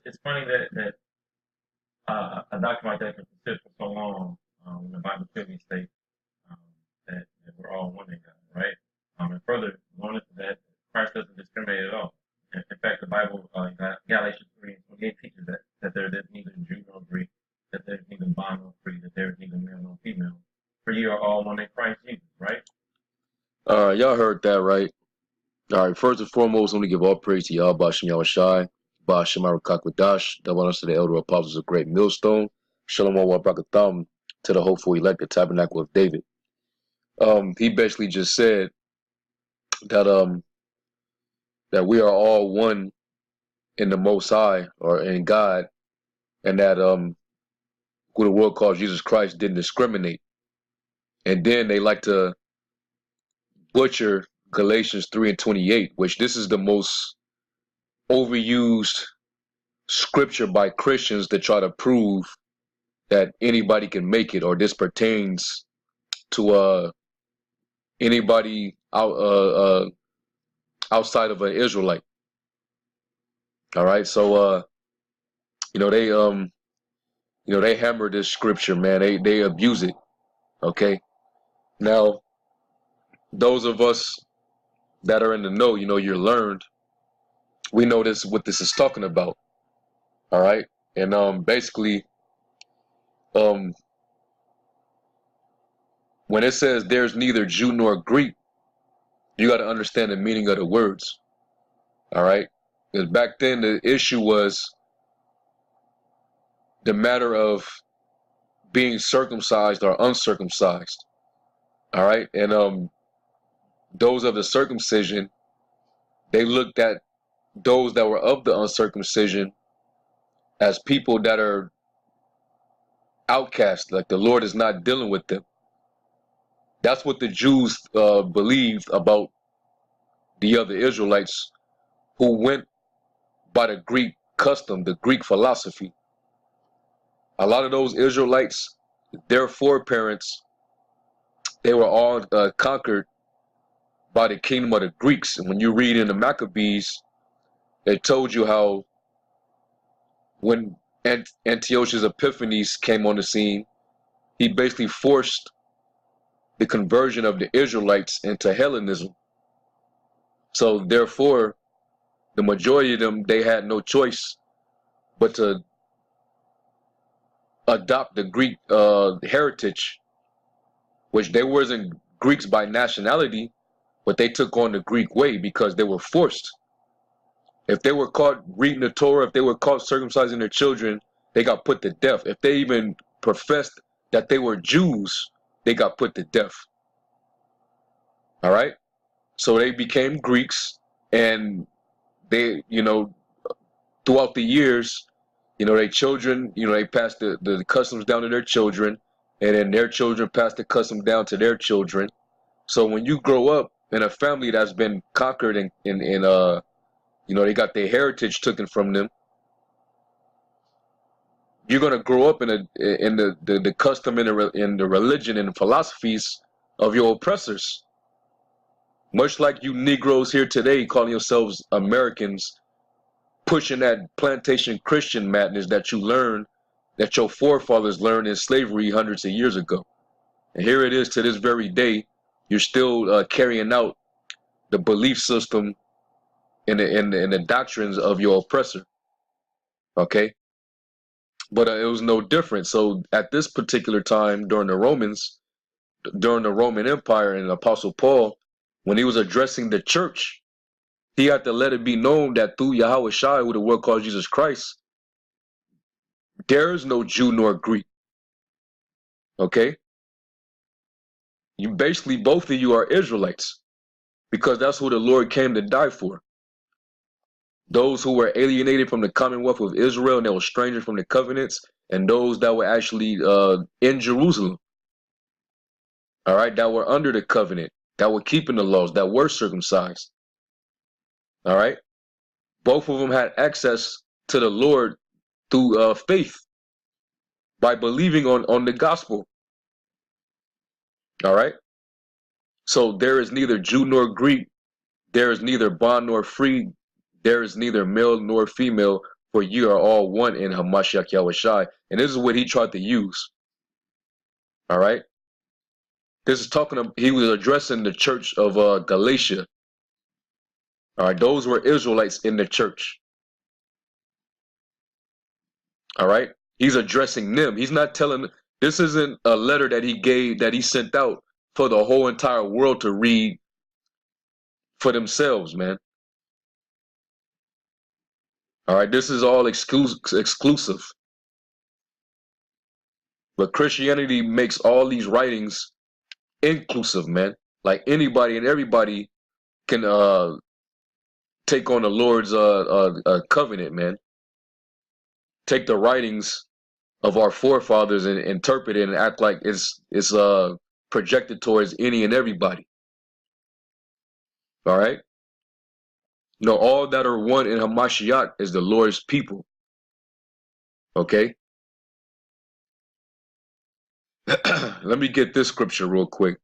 it's funny that a doctrine like that can persist for so long. When the Bible clearly states um, that we're all one in God, right? And further, going into that, Christ doesn't discriminate at all. In fact, the Bible, Galatians 3:28 teaches that there is neither Jew nor Greek, that there is neither bond nor free, that there is neither male nor female. For you are all one in Christ Jesus, right? Y'all heard that, right? All right, first and foremost, let me give all praise to Yahweh Bashem Yahweh Shai, Bashem Arakakwadash, that one to the elder apostles of great millstone, Shalom Wa Brakatham, to the hopeful elect, the tabernacle of David. He basically just said that that we are all one in the Most High or in God, and that who the world calls Jesus Christ didn't discriminate. And then they like to butcher Galatians 3:28, which this is the most overused scripture by Christians to try to prove that anybody can make it, or this pertains to anybody outside of an Israelite. All right, so you know they hammer this scripture, man. They abuse it. Okay, now those of us that are in the know, you're learned. We know this what this is talking about. All right, and basically, um, when it says there's neither Jew nor Greek, you got to understand the meaning of the words. All right, because back then the issue was the matter of being circumcised or uncircumcised. All right, and those of the circumcision, they looked at those that were of the uncircumcision as people that are outcast, like the Lord is not dealing with them. That's what the Jews believed about the other Israelites who went by the Greek custom, the Greek philosophy. A lot of those Israelites, their foreparents, they were all conquered by the kingdom of the Greeks. And when you read in the Maccabees, they told you how when Antiochus Epiphanes came on the scene, he basically forced the conversion of the Israelites into Hellenism. So therefore, the majority of them, they had no choice but to adopt the Greek heritage, which they wasn't Greeks by nationality, but they took on the Greek way because they were forced. If they were caught reading the Torah, if they were caught circumcising their children, they got put to death. If they even professed that they were Jews, they got put to death. All right? So they became Greeks, and they, throughout the years, their children, they passed the customs down to their children, and then their children passed the custom down to their children. So when you grow up in a family that's been conquered and they got their heritage taken from them, you're gonna grow up in the custom in the religion and the philosophies of your oppressors. Much like you Negroes here today calling yourselves Americans, pushing that plantation Christian madness that you learned, that your forefathers learned in slavery hundreds of years ago. And here it is to this very day, you're still carrying out the belief system and the doctrines of your oppressor. Okay? But it was no different. So at this particular time during the Roman Empire, and Apostle Paul, when he was addressing the church, he had to let it be known that through Yahweh Shai, who the world calls Jesus Christ, there is no Jew nor Greek. Okay? You basically, both of you are Israelites, because that's who the Lord came to die for. Those who were alienated from the commonwealth of Israel and they were strangers from the covenants, and those that were actually in Jerusalem. All right, that were under the covenant, that were keeping the laws, that were circumcised. All right, both of them had access to the Lord through faith, by believing on the gospel. All right, so there is neither Jew nor Greek, there is neither bond nor free, there is neither male nor female, for you are all one in Hamashiach Yahushai. And this is what he tried to use. All right. This is he was addressing the church of Galatia. All right. Those were Israelites in the church. All right. He's addressing them. He's not telling, this isn't a letter that he sent out for the whole entire world to read for themselves, man. All right. This is all exclusive. But Christianity makes all these writings inclusive, man. Like anybody and everybody can take on the Lord's covenant, man. Take the writings of our forefathers and interpret it and act like it's projected towards any and everybody. All right. No, all that are one in Hamashiach is the Lord's people. Okay. Let me get this scripture real quick.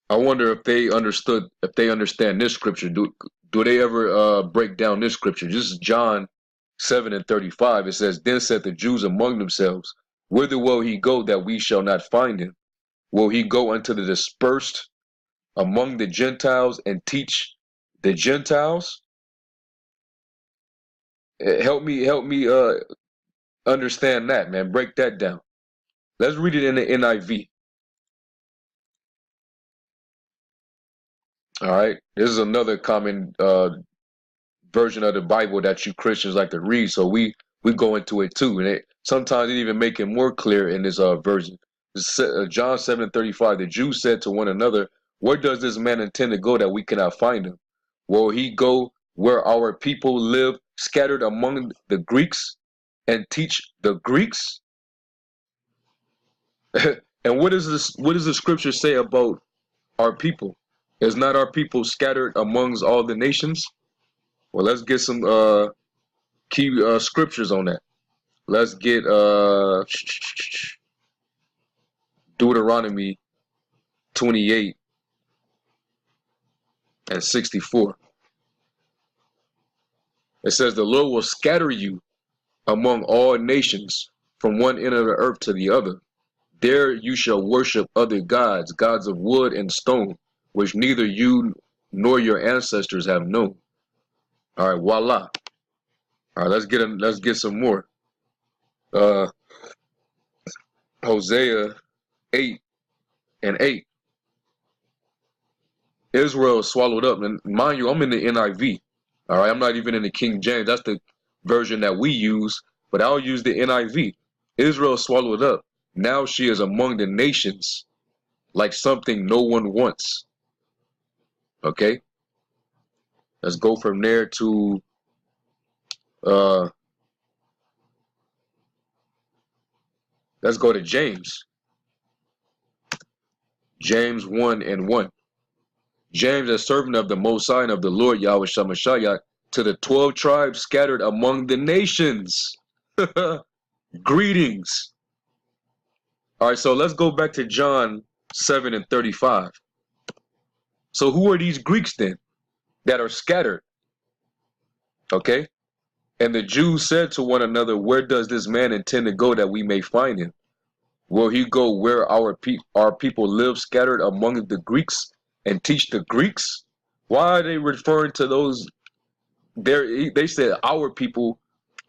I wonder if they understand this scripture. Do they ever break down this scripture? This is John 7:35. It says, "Then said the Jews among themselves, Whither will he go that we shall not find him? Will he go unto the dispersed among the Gentiles and teach the Gentiles?" Help me understand that, man. Break that down. Let's read it in the NIV. All right. This is another common version of the Bible that you Christians like to read, so we go into it too. And sometimes it even make it more clear in this version. John 7:35. The Jews said to one another, "Where does this man intend to go that we cannot find him? Will he go where our people live, scattered among the Greeks, and teach the Greeks?" And what does the scripture say about our people? Is not our people scattered amongst all the nations? Well, let's get some key scriptures on that. Let's get Deuteronomy 28:64. It says, "The Lord will scatter you among all nations, from one end of the earth to the other. There you shall worship other gods, gods of wood and stone, which neither you nor your ancestors have known." All right, voila. All right, let's get some more. Hosea 8:8. Israel is swallowed up, and mind you, I'm in the NIV. All right, I'm not even in the King James. That's the version that we use, but I'll use the NIV. Israel is swallowed up. Now she is among the nations, like something no one wants. Okay, let's go from there to let's go to James. James 1:1. James, a servant of the Most High and of the Lord Yahweh Shemashayach, to the 12 tribes scattered among the nations. Greetings. All right, so let's go back to John 7:35. So who are these Greeks then that are scattered? Okay. And the Jews said to one another, "Where does this man intend to go that we may find him? Will he go where our people live, scattered among the Greeks, and teach the Greeks?" Why are they referring to those? They said our people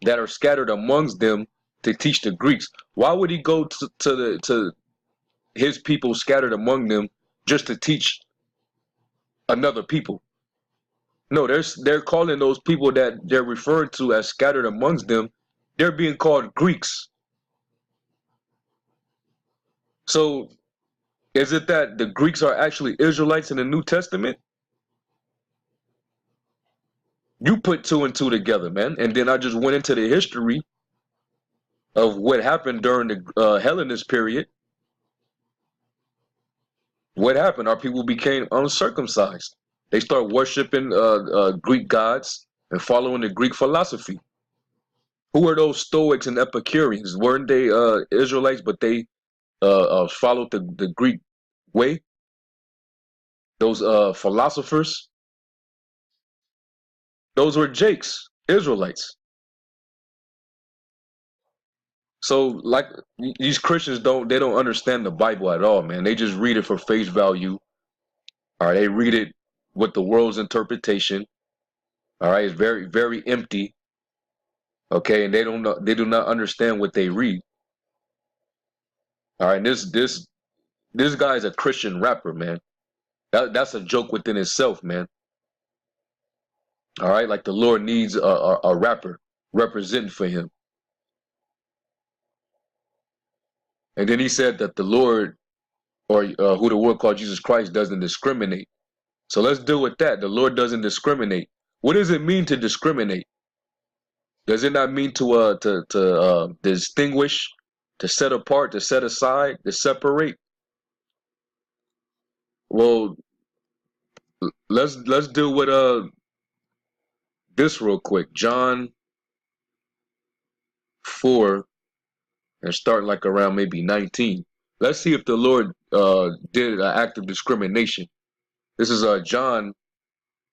that are scattered amongst them to teach the Greeks. Why would he go to his people scattered among them just to teach another people? No, they're calling those people that they're referring to as scattered amongst them, they're being called Greeks. So is it that the Greeks are actually Israelites in the New Testament? You put two and two together, man. And then I just went into the history of what happened during the Hellenist period. What happened? Our people became uncircumcised. They start worshiping Greek gods and following the Greek philosophy. Who are those Stoics and Epicureans? Weren't they Israelites, but they followed the Greek way? Those philosophers, those were Jakes. Israelites. So like these Christians don't understand the Bible at all, man. They just read it for face value. All right, they read it with the world's interpretation. All right, it's very, very empty. Okay, and they do not understand what they read. All right, and this guy is a Christian rapper, man. That's a joke within itself, man. All right, like the Lord needs a rapper representing for him. And then he said that the Lord, or who the world called Jesus Christ, doesn't discriminate. So let's deal with that. The Lord doesn't discriminate. What does it mean to discriminate? Does it not mean to distinguish, to set apart, to set aside, to separate? Well, let's deal with this real quick. John 4 and start like around maybe 19. Let's see if the Lord did an act of discrimination. This is John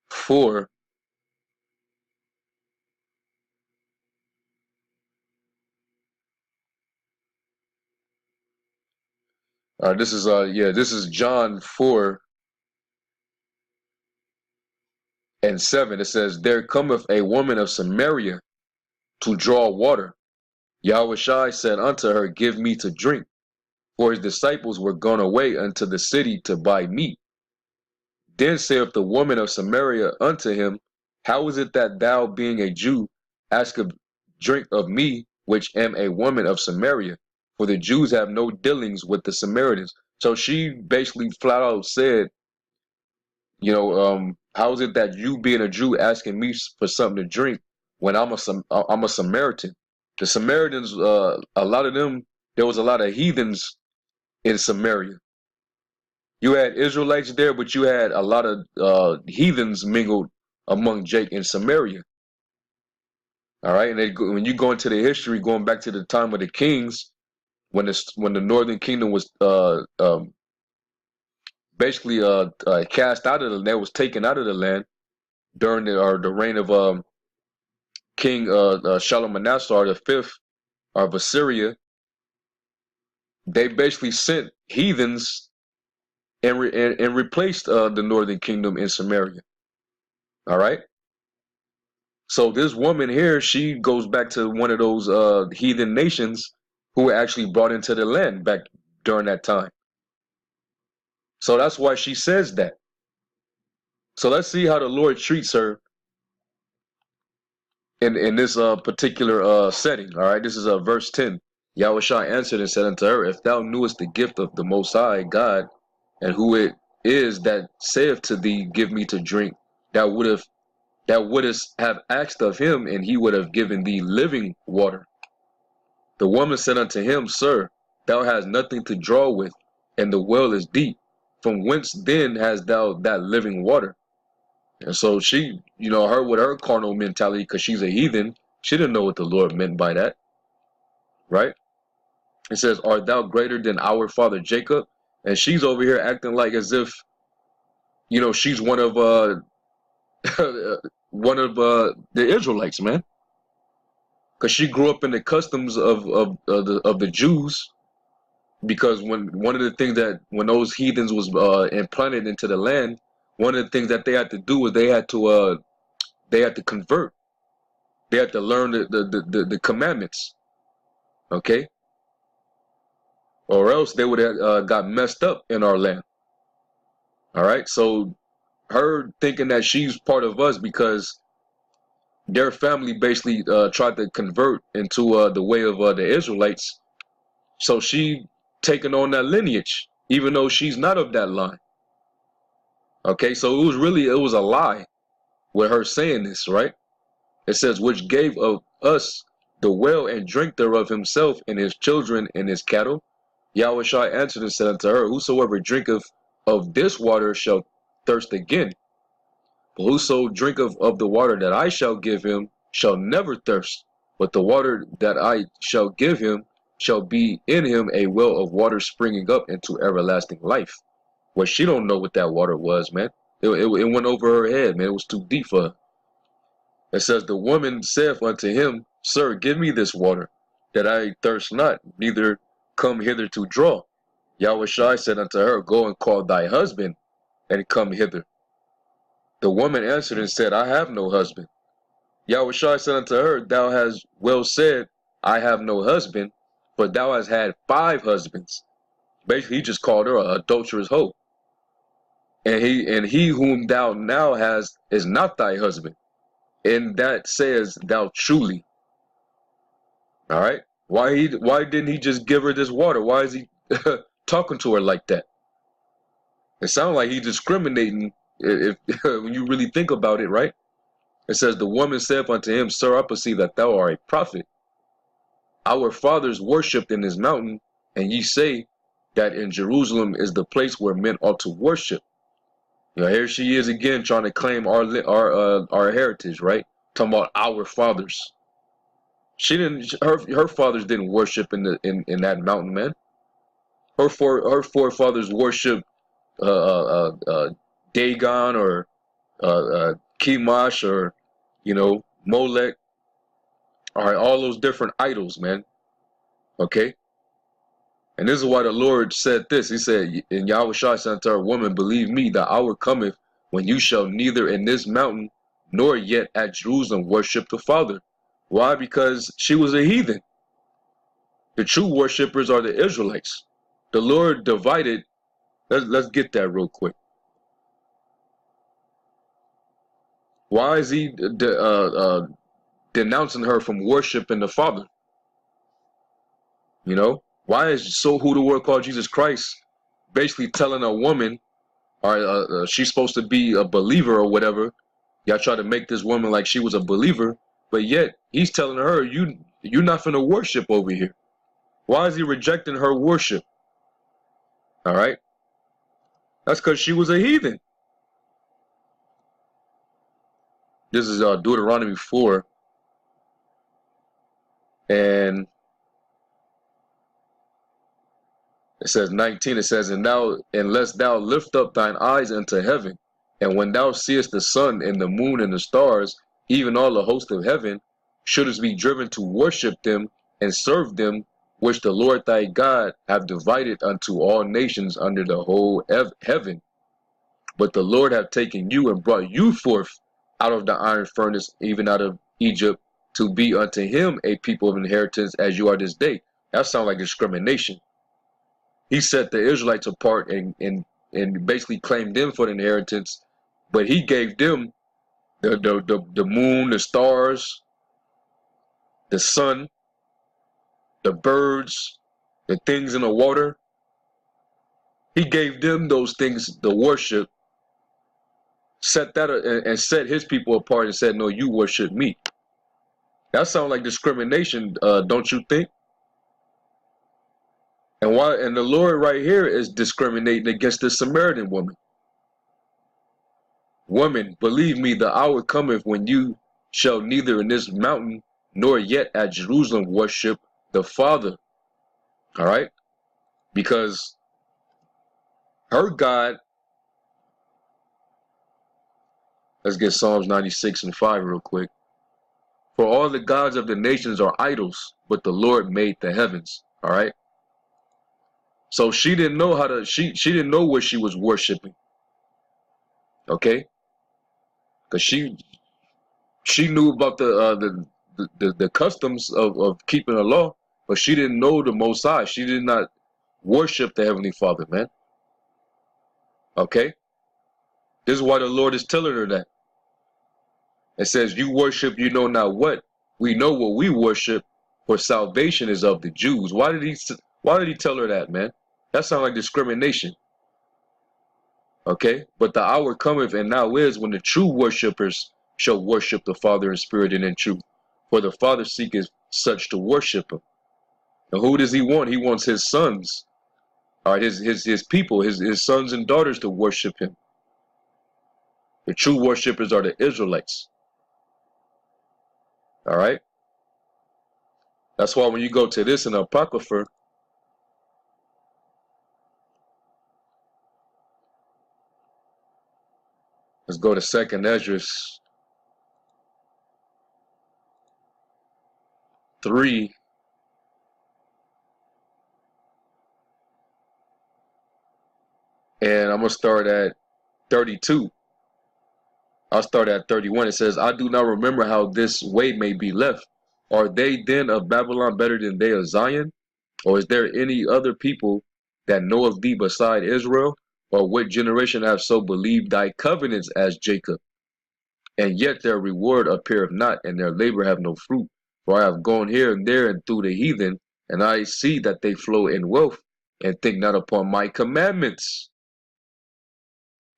4. This is John 4 and 7. It says, "There cometh a woman of Samaria to draw water. Yahushua said unto her, Give me to drink. For his disciples were gone away unto the city to buy meat. Then saith the woman of Samaria unto him, How is it that thou, being a Jew, askest drink of me, which am a woman of Samaria? For the Jews have no dealings with the Samaritans." So she basically flat out said, how is it that you, being a Jew, asking me for something to drink when I'm a Samaritan? The Samaritans, a lot of them, there was a lot of heathens in Samaria. You had Israelites there, but you had a lot of heathens mingled among Jake in Samaria. All right, and when you go into the history, going back to the time of the kings, when the northern kingdom was basically cast out of the land, was taken out of the land during the reign of King Shalmaneser the fifth of Assyria. They basically sent heathens and replaced the northern kingdom in Samaria. All right. So this woman here, she goes back to one of those heathen nations who were actually brought into the land back during that time. So that's why she says that. So let's see how the Lord treats her in this particular setting. All right, this is verse 10. Yahushua answered and said unto her, If thou knewest the gift of the Most High God, and who it is that saith to thee, Give me to drink, thou wouldest have asked of him, and he would have given thee living water. The woman said unto him, Sir, thou hast nothing to draw with, and the well is deep. From whence then hast thou that living water? And so she, her with her carnal mentality, because she's a heathen, she didn't know what the Lord meant by that. Right? It says, Art thou greater than our father Jacob? And she's over here acting like as if, she's one of the Israelites, man. Because she grew up in the customs of the Jews. Because one of the things that when those heathens was implanted into the land, one of the things that they had to do was they had to convert. They had to learn the commandments. Okay? Or else they would have got messed up in our land. All right? So her thinking that she's part of us because their family basically tried to convert into the way of the Israelites. So she taking on that lineage, even though she's not of that line. Okay, so it was a lie with her saying this, right? It says, which gave of us the well and drink thereof himself and his children and his cattle. Yahushua answered and said unto her, Whosoever drinketh of this water shall thirst again. But whoso drinketh of the water that I shall give him shall never thirst. But the water that I shall give him shall be in him a well of water springing up into everlasting life. Well, she don't know what that water was, man. It went over her head, man. It was too deep for her. It says, the woman saith unto him, Sir, give me this water, that I thirst not, neither come hither to draw. Yahushua said unto her, Go and call thy husband, and come hither. The woman answered and said, I have no husband. Yahushua said unto her, Thou hast well said, I have no husband, for thou hast had 5 husbands. Basically, he just called her an adulterous hoe. And he whom thou now hast is not thy husband. And that says thou truly. All right. Why didn't he just give her this water? Why is he talking to her like that? It sounds like he's discriminating if when you really think about it, right? It says, the woman saith unto him, Sir, I perceive that thou art a prophet. Our fathers worshipped in this mountain, and ye say that in Jerusalem is the place where men ought to worship. You know, here she is again trying to claim our heritage, right? Talking about our fathers. She didn't. Her fathers didn't worship in that mountain, man. Her forefathers worshipped Dagon or Chemosh or Molech. All right, all those different idols, man. Okay. And this is why the Lord said this. He said, in Yahushua said unto her, Woman, believe me, the hour cometh when you shall neither in this mountain nor yet at Jerusalem worship the Father. Why? Because she was a heathen. The true worshipers are the Israelites. The Lord divided. Let's get that real quick. Why is he denouncing her from worshiping the Father? You know? Why is who the word called Jesus Christ basically telling a woman, or she's supposed to be a believer or whatever? Y'all try to make this woman like she was a believer, but yet he's telling her, you're not finna worship over here. Why is he rejecting her worship? All right? That's because she was a heathen. This is Deuteronomy 4. And it says 19, it says, unless thou lift up thine eyes unto heaven, and when thou seest the sun and the moon and the stars, even all the host of heaven, shouldest be driven to worship them and serve them, which the Lord thy God hath divided unto all nations under the whole heaven. But the Lord hath taken you and brought you forth out of the iron furnace, even out of Egypt, to be unto him a people of inheritance as you are this day. That sounds like discrimination. He set the Israelites apart and basically claimed them for the inheritance, but he gave them the moon, the stars, the sun, the birds, the things in the water. He gave them those things to worship, set that and set his people apart and said, no, you worship me. That sounds like discrimination, don't you think? And the Lord right here is discriminating against the Samaritan woman. Woman, believe me, the hour cometh when you shall neither in this mountain nor yet at Jerusalem worship the Father. All right? Because her God, let's get Psalms 96 and 5 real quick. For all the gods of the nations are idols, but the Lord made the heavens. All right? So she didn't know she didn't know what she was worshiping. Okay? Because she knew about the customs of keeping the law, but she didn't know the Most High. She did not worship the Heavenly Father, man. Okay? This is why the Lord is telling her that. It says, you worship you know not what. We know what we worship, for salvation is of the Jews. Why did he tell her that, man? That sounds like discrimination. Okay? But the hour cometh and now is when the true worshipers shall worship the Father in spirit and in truth. For the Father seeketh such to worship him. And who does he want? He wants his sons. All right, his people, his sons and daughters to worship him. The true worshipers are the Israelites. All right? That's why when you go to this in the Apocrypha, let's go to 2nd Esdras. 3. And I'm going to start at 32. I'll start at 31. It says, I do not remember how this way may be left. Are they then of Babylon better than they of Zion? Or is there any other people that know of thee beside Israel? Or what generation have so believed thy covenants as Jacob? And yet their reward appeareth not, and their labor have no fruit. For I have gone here and there and through the heathen, and I see that they flow in wealth, and think not upon my commandments.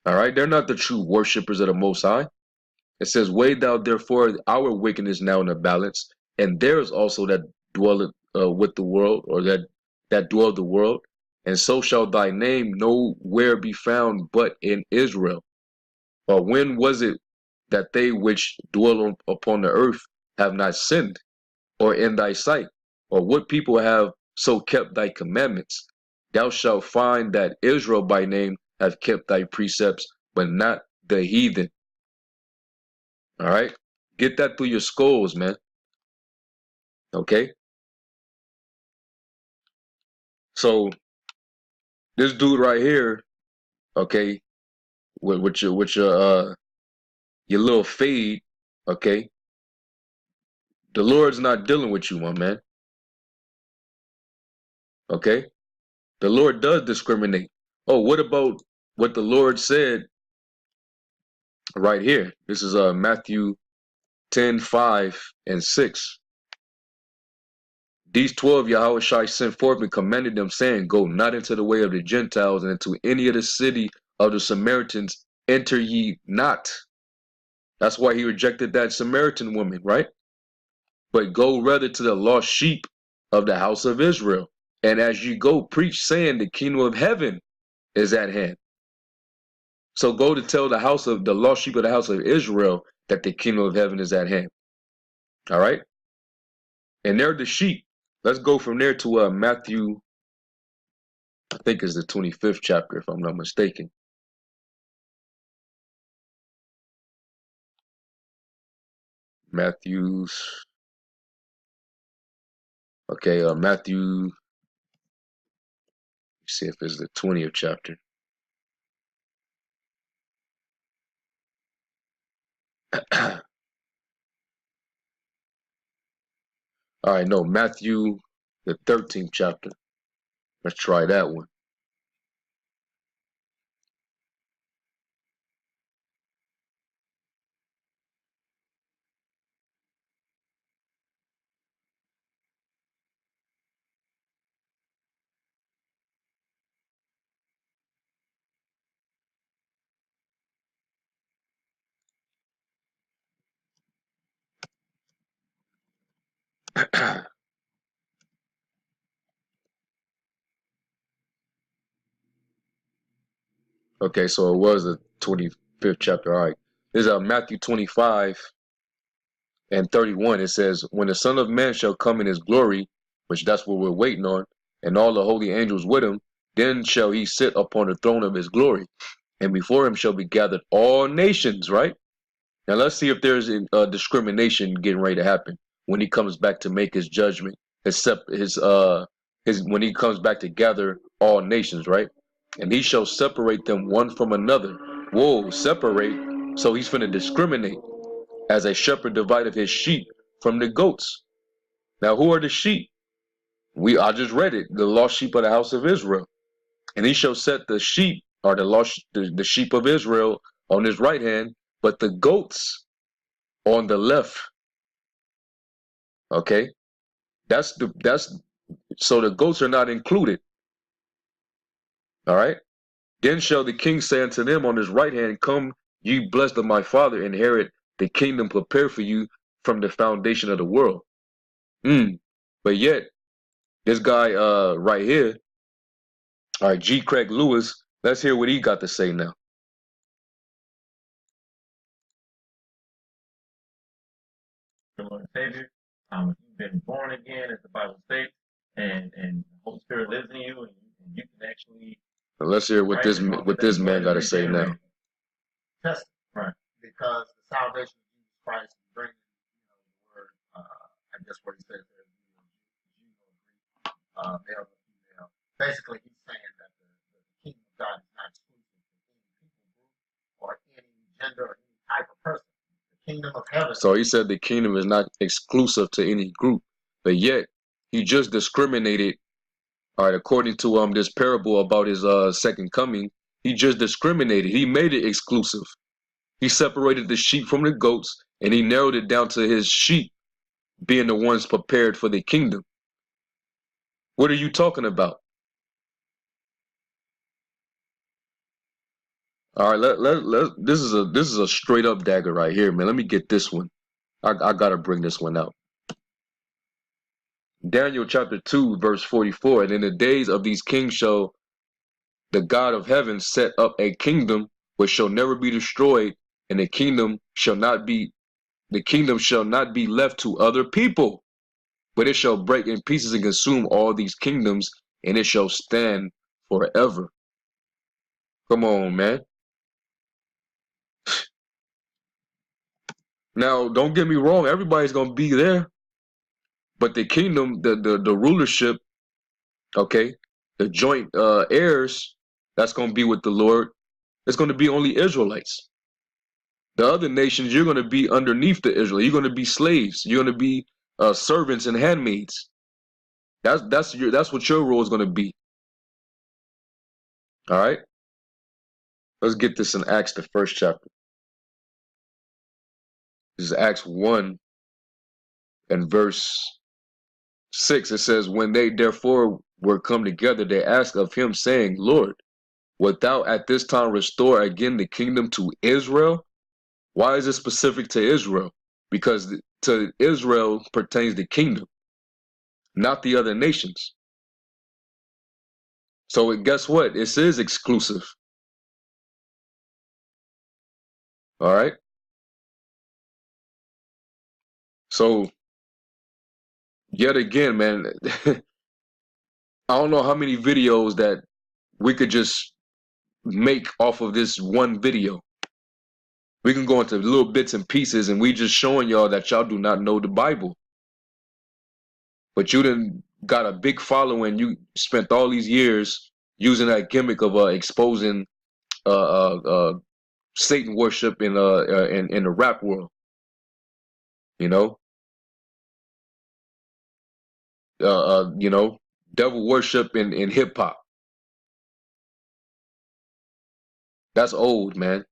All right, they're not the true worshippers of the Most High. It says, weigh thou therefore our wickedness now in the balance, and theirs also that dwelleth with the world, or that dwell the world, and so shall thy name nowhere be found but in Israel. But when was it that they which dwell upon the earth have not sinned, or in thy sight? Or what people have so kept thy commandments? Thou shalt find that Israel by name have kept thy precepts, but not the heathen. All right? Get that through your skulls, man. Okay? So this dude right here, okay, with your little fade, okay? The Lord's not dealing with you, my man. Okay? The Lord does discriminate. Oh, what about what the Lord said right here? This is Matthew 10:5-6. These 12 Yahushua sent forth and commanded them, saying, go not into the way of the Gentiles, and into any of the city of the Samaritans enter ye not. That's why he rejected that Samaritan woman, right? But go rather to the lost sheep of the house of Israel. And as you go, preach, saying, the kingdom of heaven is at hand. So go to tell the lost sheep of the house of Israel that the kingdom of heaven is at hand. All right? And they're the sheep. Let's go from there to Matthew, I think it's the 25th chapter, if I'm not mistaken. Matthew's, okay, Matthew, let's see if it's the 20th chapter. All right, no, Matthew, the 13th chapter. Let's try that one. Okay, so it was the 25th chapter. All right. This is Matthew 25:31. It says, when the Son of Man shall come in his glory, which that's what we're waiting on, and all the holy angels with him, then shall he sit upon the throne of his glory, and before him shall be gathered all nations, right? Now let's see if there's a discrimination getting ready to happen when he comes back to make his judgment, when he comes back to gather all nations, right? And he shall separate them one from another. Whoa, separate. So he's finna discriminate, as a shepherd divideth his sheep from the goats. Now who are the sheep? I just read it, the lost sheep of the house of Israel. And he shall set the sheep, or the sheep of Israel, on his right hand, but the goats on the left. Okay, so the goats are not included. All right. Then shall the king say unto them on his right hand, come, ye blessed of my Father, inherit the kingdom prepared for you from the foundation of the world. But yet, this guy right here, all right, G. Craig Lewis, let's hear what he got to say now. The Lord and Savior. You've been born again, as the Bible states, and the Holy Spirit lives in you, and you can actually. Now let's hear what this man got to say now. Test, right? Because the salvation of Jesus Christ brings, the word. I guess what he says there, basically he's saying that the kingdom of God is not exclusive to any people group or any gender or any type of person. The kingdom of heaven. So he said the kingdom is not exclusive to any group, but yet he just discriminated. All right, according to this parable about his second coming, he just discriminated. He made it exclusive. He separated the sheep from the goats, and he narrowed it down to his sheep being the ones prepared for the kingdom. What are you talking about? All right, this is a straight up dagger right here, man. Let me get this one. I gotta bring this one out. Daniel chapter 2, verse 44. And in the days of these kings shall the God of heaven set up a kingdom which shall never be destroyed, and the kingdom shall not be left to other people, but it shall break in pieces and consume all these kingdoms, and it shall stand forever. Come on, man. Now, don't get me wrong, everybody's gonna be there, but the kingdom, the rulership, okay, the joint heirs, that's gonna be with the Lord. It's gonna be only Israelites. The other nations, you're gonna be underneath the Israel. You're gonna be slaves. You're gonna be servants and handmaids. That's what your role is gonna be. All right. Let's get this in Acts, the first chapter. This is Acts 1 and verse 6. It says, when they therefore were come together, they asked of him, saying, Lord, wilt thou at this time restore again the kingdom to Israel? Why is it specific to Israel? Because to Israel pertains the kingdom, not the other nations. So guess what? This is exclusive. All right. So yet again, man, I don't know how many videos that we could just make off of this one video. We can go into little bits and pieces, and we just showing y'all that y'all do not know the Bible. But you done got a big following. You spent all these years using that gimmick of exposing Satan worship in the rap world. You know, devil worship in hip hop. That's old, man.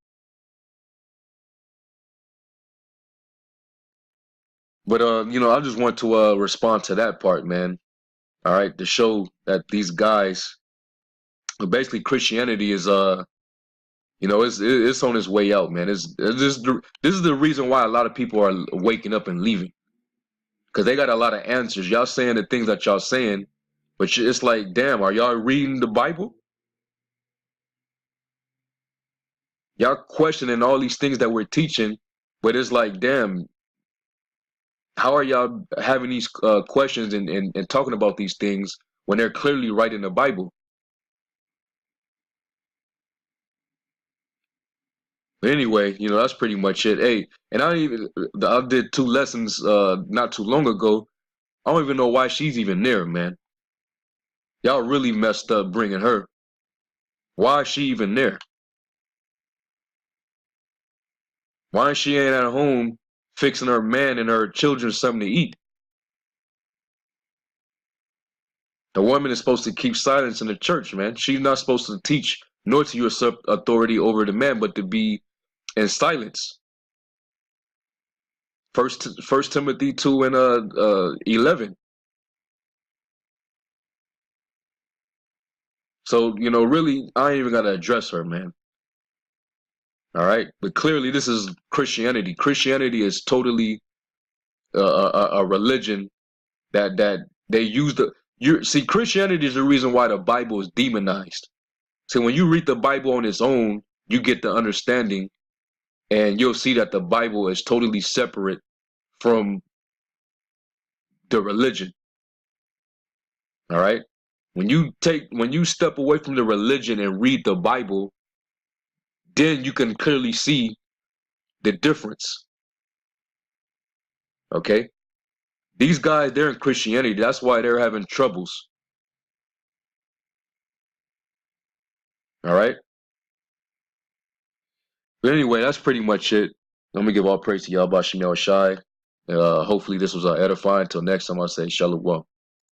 But I just want to respond to that part, man. All right, to show that these guys, basically Christianity is it's on its way out, man. This is the reason why a lot of people are waking up and leaving, because they got a lot of answers. Y'all saying the things that y'all saying, but it's like, damn, are y'all reading the Bible? Y'all questioning all these things that we're teaching, but it's like, damn, how are y'all having these questions and talking about these things when they're clearly right in the Bible? But anyway, that's pretty much it. Hey, and I did 2 lessons not too long ago. I don't even know why she's even there, man. Y'all really messed up bringing her. Why is she even there? Why she ain't at home fixing her man and her children something to eat? The woman is supposed to keep silence in the church, man. She's not supposed to teach nor to usurp authority over the man, but to be in silence. First Timothy 2 and 11. So really, I ain't even gotta address her, man. All right, but clearly this is Christianity. Christianity is totally a religion that they use see, Christianity is the reason why the Bible is demonized. So when you read the Bible on its own, you get the understanding, and you'll see that the Bible is totally separate from the religion. All right, when you step away from the religion and read the Bible, then you can clearly see the difference. Okay, these guys, they're in Christianity. That's why they're having troubles. All right. But anyway, that's pretty much it. Let me give all praise to Yahweh Shem Shai. Hopefully this was edifying. Until next time, I say shalom.